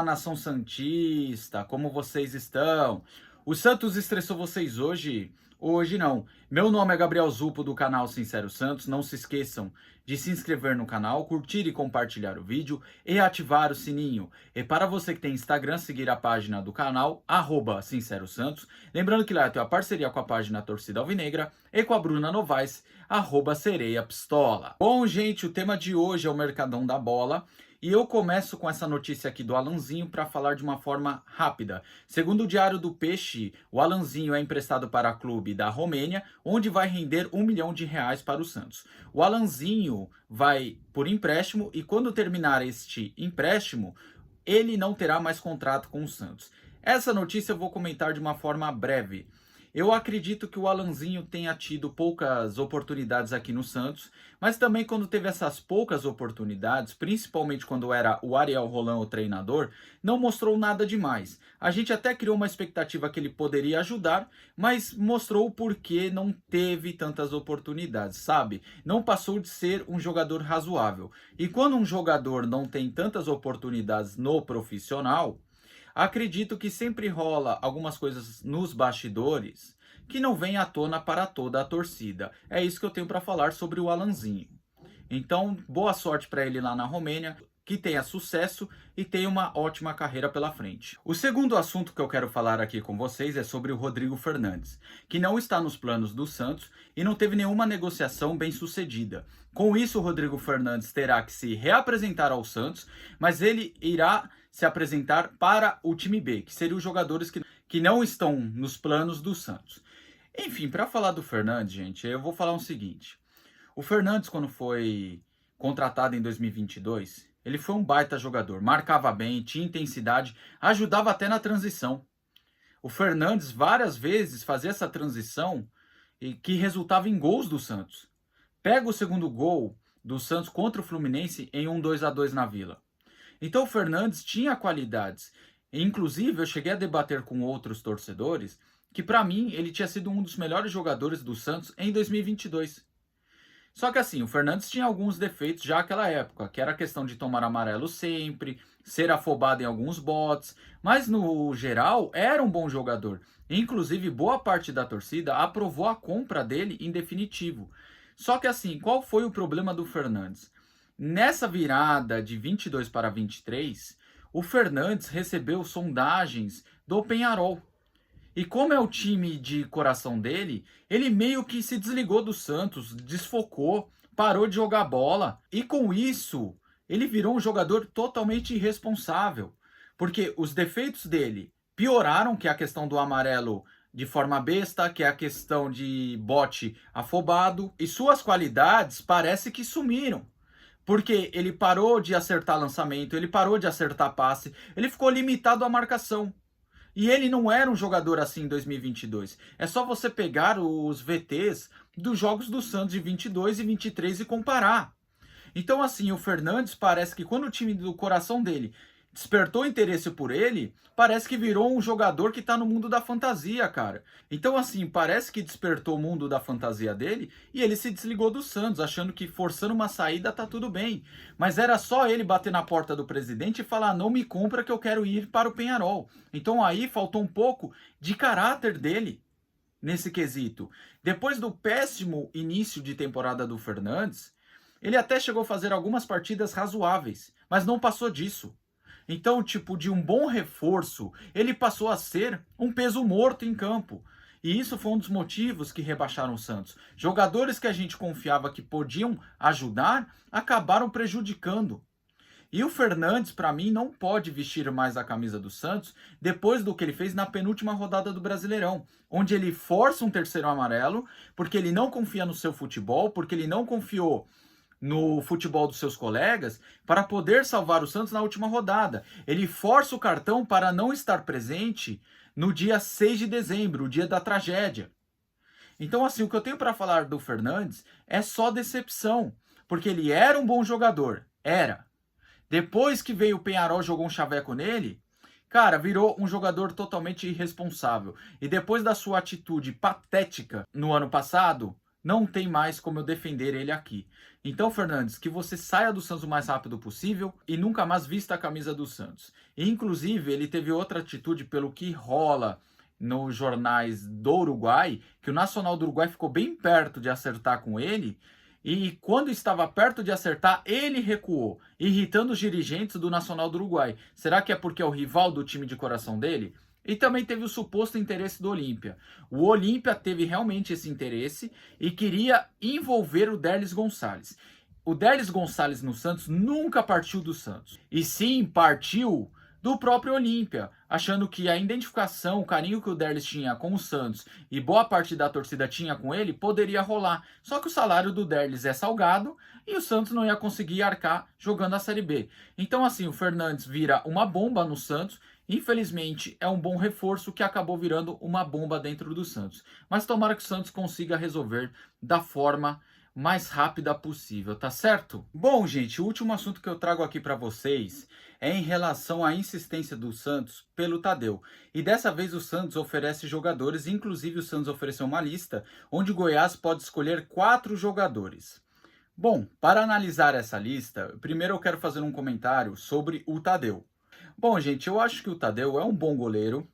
nação santista, como vocês estão? O Santos estressou vocês hoje? Hoje não. Meu nome é Gabriel Zupo do canal Sincero Santos. Não se esqueçam de se inscrever no canal, curtir e compartilhar o vídeo e ativar o sininho. E para você que tem Instagram, seguir a página do canal, @Sincero Santos. Lembrando que lá tem a parceria com a página Torcida Alvinegra e com a Bruna Novaes, @Sereia Pistola. Bom, gente, o tema de hoje é o Mercadão da Bola. E eu começo com essa notícia aqui do Alanzinho para falar de uma forma rápida. Segundo o Diário do Peixe, o Alanzinho é emprestado para o clube da Romênia, onde vai render R$ 1 milhão para o Santos. O Alanzinho vai por empréstimo e quando terminar este empréstimo, ele não terá mais contrato com o Santos. Essa notícia eu vou comentar de uma forma breve. Eu acredito que o Alanzinho tenha tido poucas oportunidades aqui no Santos, mas também quando teve essas poucas oportunidades, principalmente quando era o Ariel Roland o treinador, não mostrou nada demais. A gente até criou uma expectativa que ele poderia ajudar, mas mostrou o porquê não teve tantas oportunidades, sabe? Não passou de ser um jogador razoável. E quando um jogador não tem tantas oportunidades no profissional, acredito que sempre rola algumas coisas nos bastidores que não vêm à tona para toda a torcida. É isso que eu tenho para falar sobre o Alanzinho. Então, boa sorte para ele lá na Romênia, que tenha sucesso e tenha uma ótima carreira pela frente. O segundo assunto que eu quero falar aqui com vocês é sobre o Rodrigo Fernandes, que não está nos planos do Santos e não teve nenhuma negociação bem sucedida. Com isso, o Rodrigo Fernandes terá que se reapresentar ao Santos, mas ele irá se apresentar para o time B, que seriam os jogadores que não estão nos planos do Santos. Enfim, para falar do Fernandes, gente, eu vou falar o seguinte. O Fernandes, quando foi contratado em 2022, ele foi um baita jogador, marcava bem, tinha intensidade, ajudava até na transição. O Fernandes várias vezes fazia essa transição e que resultava em gols do Santos. Pega o segundo gol do Santos contra o Fluminense em um 2-2 na Vila. Então o Fernandes tinha qualidades. Inclusive, eu cheguei a debater com outros torcedores que, para mim, ele tinha sido um dos melhores jogadores do Santos em 2022. Só que assim, o Fernandes tinha alguns defeitos já naquela época, que era a questão de tomar amarelo sempre, ser afobado em alguns botes, mas no geral era um bom jogador. Inclusive, boa parte da torcida aprovou a compra dele em definitivo. Só que assim, qual foi o problema do Fernandes? Nessa virada de 22 para 23, o Fernandes recebeu sondagens do Peñarol. E como é o time de coração dele, ele meio que se desligou do Santos, desfocou, parou de jogar bola. E com isso, ele virou um jogador totalmente irresponsável. Porque os defeitos dele pioraram, que é a questão do amarelo de forma besta, que é a questão de bote afobado. E suas qualidades parece que sumiram. Porque ele parou de acertar lançamento, ele parou de acertar passe, ele ficou limitado à marcação. E ele não era um jogador assim em 2022. É só você pegar os VTs dos jogos do Santos de 22 e 23 e comparar. Então, assim, o Fernandes parece que quando o time do coração dele despertou interesse por ele, parece que virou um jogador que tá no mundo da fantasia, cara. Então, assim, parece que despertou o mundo da fantasia dele e ele se desligou do Santos, achando que forçando uma saída tá tudo bem. Mas era só ele bater na porta do presidente e falar: não me compra que eu quero ir para o Peñarol. Então aí faltou um pouco de caráter dele nesse quesito. Depois do péssimo início de temporada do Fernandes, ele até chegou a fazer algumas partidas razoáveis, mas não passou disso. Então, tipo, de um bom reforço, ele passou a ser um peso morto em campo. E isso foi um dos motivos que rebaixaram o Santos. Jogadores que a gente confiava que podiam ajudar, acabaram prejudicando. E o Fernandes, para mim, não pode vestir mais a camisa do Santos depois do que ele fez na penúltima rodada do Brasileirão, onde ele força um terceiro amarelo, porque ele não confia no seu futebol, porque ele não confiou no futebol dos seus colegas para poder salvar o Santos na última rodada. Ele força o cartão para não estar presente no dia 6 de dezembro, o dia da tragédia. Então, assim, o que eu tenho para falar do Fernandes é só decepção, porque ele era um bom jogador, era. Depois que veio o Peñarol, jogou um chaveco nele, cara, virou um jogador totalmente irresponsável. E depois da sua atitude patética no ano passado, não tem mais como eu defender ele aqui. Então, Fernandes, que você saia do Santos o mais rápido possível e nunca mais vista a camisa do Santos. E, inclusive, ele teve outra atitude pelo que rola nos jornais do Uruguai, que o Nacional do Uruguai ficou bem perto de acertar com ele, e quando estava perto de acertar, ele recuou, irritando os dirigentes do Nacional do Uruguai. Será que é porque é o rival do time de coração dele? E também teve o suposto interesse do Olímpia. O Olímpia teve realmente esse interesse e queria envolver o Derlis Gonçalves. O Derlis Gonçalves no Santos nunca partiu do Santos. E sim, partiu do próprio Olímpia, achando que a identificação, o carinho que o Derlis tinha com o Santos e boa parte da torcida tinha com ele, poderia rolar. Só que o salário do Derlis é salgado e o Santos não ia conseguir arcar jogando a Série B. Então assim, o Fernandes vira uma bomba no Santos. Infelizmente, é um bom reforço que acabou virando uma bomba dentro do Santos. Mas tomara que o Santos consiga resolver da forma mais rápida possível, tá certo? Bom, gente, o último assunto que eu trago aqui para vocês é em relação à insistência do Santos pelo Tadeu. E dessa vez o Santos oferece jogadores, inclusive o Santos ofereceu uma lista onde o Goiás pode escolher 4 jogadores. Bom, para analisar essa lista, primeiro eu quero fazer um comentário sobre o Tadeu. Bom, gente, eu acho que o Tadeu é um bom goleiro.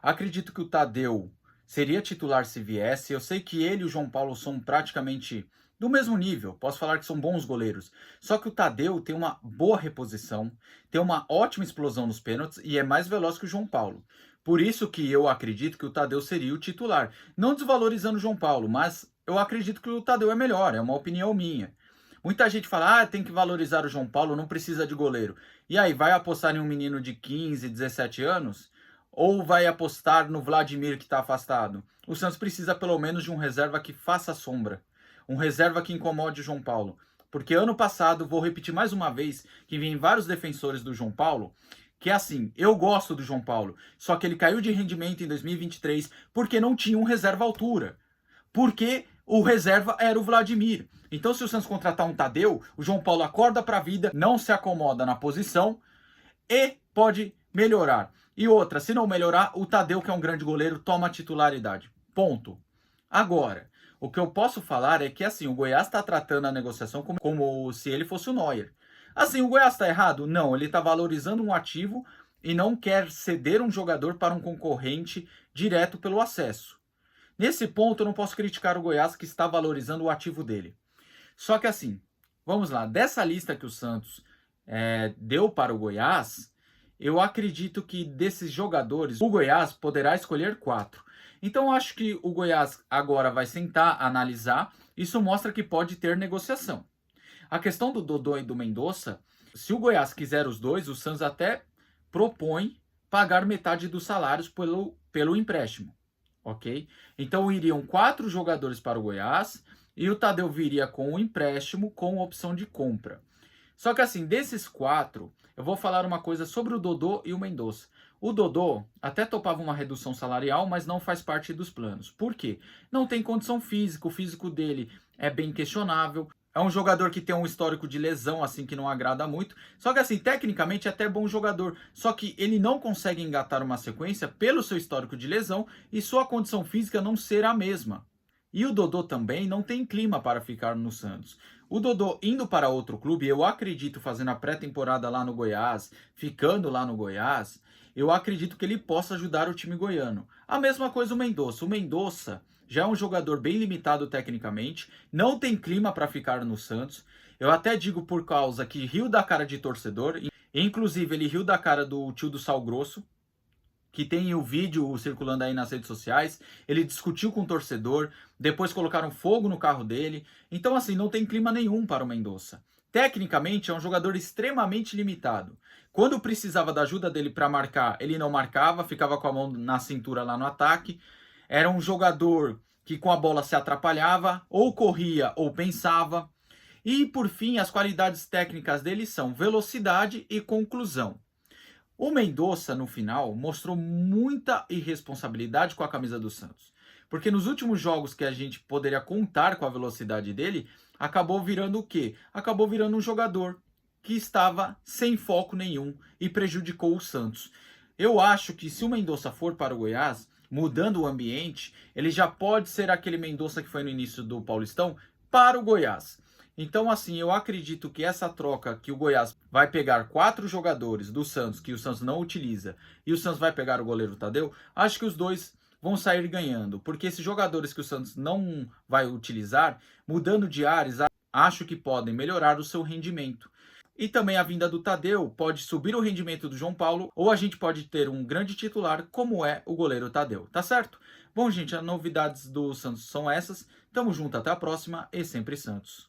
Acredito que o Tadeu seria titular se viesse. Eu sei que ele e o João Paulo são praticamente do mesmo nível. Posso falar que são bons goleiros. Só que o Tadeu tem uma boa reposição, tem uma ótima explosão nos pênaltis e é mais veloz que o João Paulo. Por isso que eu acredito que o Tadeu seria o titular. Não desvalorizando o João Paulo, mas eu acredito que o Tadeu é melhor. É uma opinião minha. Muita gente fala, tem que valorizar o João Paulo, não precisa de goleiro. E aí, vai apostar em um menino de 15, 17 anos? Ou vai apostar no Vladimir que está afastado? O Santos precisa pelo menos de um reserva que faça sombra. Um reserva que incomode o João Paulo. Porque ano passado, vou repetir mais uma vez, que vem vários defensores do João Paulo, que é assim, eu gosto do João Paulo, só que ele caiu de rendimento em 2023 porque não tinha um reserva à altura. Porque o reserva era o Vladimir. Então, se o Santos contratar um Tadeu, o João Paulo acorda para a vida, não se acomoda na posição e pode melhorar. E outra, se não melhorar, o Tadeu, que é um grande goleiro, toma a titularidade. Ponto. Agora, o que eu posso falar é que assim, o Goiás está tratando a negociação como se ele fosse o Neuer. Assim, o Goiás está errado? Não, ele está valorizando um ativo e não quer ceder um jogador para um concorrente direto pelo acesso. Nesse ponto, eu não posso criticar o Goiás que está valorizando o ativo dele. Só que assim, vamos lá, dessa lista que o Santos deu para o Goiás, eu acredito que desses jogadores, o Goiás poderá escolher 4. Então, eu acho que o Goiás agora vai sentar, analisar. Isso mostra que pode ter negociação. A questão do Dodô e do Mendonça, se o Goiás quiser os dois, o Santos até propõe pagar metade dos salários pelo empréstimo. Ok? Então iriam 4 jogadores para o Goiás e o Tadeu viria com o empréstimo com opção de compra. Só que assim, desses 4, eu vou falar uma coisa sobre o Dodô e o Mendonça. O Dodô até topava uma redução salarial, mas não faz parte dos planos. Por quê? Não tem condição física, o físico dele é bem questionável. É um jogador que tem um histórico de lesão, assim, que não agrada muito. Só que, assim, tecnicamente é até bom jogador. Só que ele não consegue engatar uma sequência pelo seu histórico de lesão e sua condição física não ser a mesma. E o Dodô também não tem clima para ficar no Santos. O Dodô indo para outro clube, eu acredito, fazendo a pré-temporada lá no Goiás, ficando lá no Goiás, eu acredito que ele possa ajudar o time goiano. A mesma coisa o Mendonça. O Mendonça já é um jogador bem limitado tecnicamente, não tem clima para ficar no Santos. Eu até digo por causa que riu da cara de torcedor, inclusive ele riu da cara do tio do Sal Grosso, que tem o vídeo circulando aí nas redes sociais. Ele discutiu com o torcedor, depois colocaram fogo no carro dele. Então assim, não tem clima nenhum para o Mendonça. Tecnicamente é um jogador extremamente limitado. Quando precisava da ajuda dele para marcar, ele não marcava, ficava com a mão na cintura lá no ataque. Era um jogador que com a bola se atrapalhava, ou corria ou pensava. E por fim, as qualidades técnicas dele são velocidade e conclusão. O Mendonça, no final, mostrou muita irresponsabilidade com a camisa do Santos. Porque nos últimos jogos que a gente poderia contar com a velocidade dele, acabou virando o quê? Acabou virando um jogador que estava sem foco nenhum e prejudicou o Santos. Eu acho que se o Mendonça for para o Goiás, mudando o ambiente, ele já pode ser aquele Mendonça que foi no início do Paulistão para o Goiás. Então, assim, eu acredito que essa troca que o Goiás vai pegar 4 jogadores do Santos, que o Santos não utiliza, e o Santos vai pegar o goleiro Tadeu, acho que os dois vão sair ganhando, porque esses jogadores que o Santos não vai utilizar, mudando de ares, acho que podem melhorar o seu rendimento. E também a vinda do Tadeu pode subir o rendimento do João Paulo, ou a gente pode ter um grande titular, como é o goleiro Tadeu, tá certo? Bom, gente, as novidades do Santos são essas. Tamo junto, até a próxima e sempre Santos.